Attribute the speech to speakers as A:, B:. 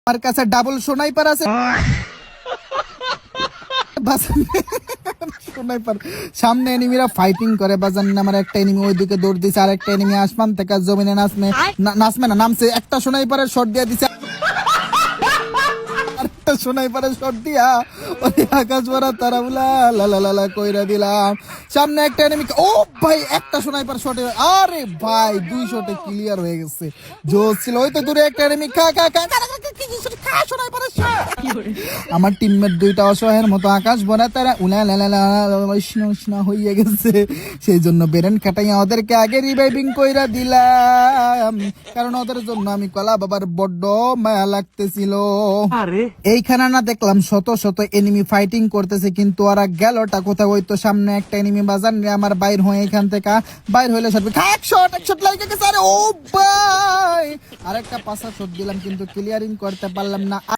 A: আমার কাছে double sniper আছে। স্নাইপার সামনে এনিমিরা ফাইটিং করে বাজান, আমার একটা এনিমি ওইদিকে দৌড় দিছে, আর একটা এনিমি আসমান থেকে জমিনে নামছে না, নামছে একটা স্নাইপারের শট দিয়ে দিছে, আরেকটা স্নাইপারের শট দিয়া ওই আকাশ ভরা তারাগুলা লালা কইরা দিলাম। সামনে একটা এনিমি, ও ভাই একটা স্নাইপার শটে, আরে ভাই 2 শটে ক্লিয়ার হয়ে গেছে, জোস ছিল। ওই তো দূরে একটা এনিমি আমার টিমমেট দুইটা অসহায়ের মতো আকাশ ভরা তারা উষ্ণ হইয়া গেছে, সেই জন্য বেরেন খাটাইয়া ওদেরকে আগে রিভাইভিং কইরা দিলাম, কারণ ওদের জন্য আমি কলা বাবার বড্ড মায়া লাগতেছিল। এইখানে না দেখলাম শত শত এনিমি ফাইটিং করতেছে, কিন্তু ওরা গেলটা কোথাও? ওই তো সামনে একটা এনিমি বাজান রে আমার বাইর হয়ে এখান থেকে বাইর হইলে সাথে এক শট লাগে গেছে। আরে ও ভাই আরেকটা 5 শট দিলাম কিন্তু ক্লিয়ারিং করতে পারলাম না।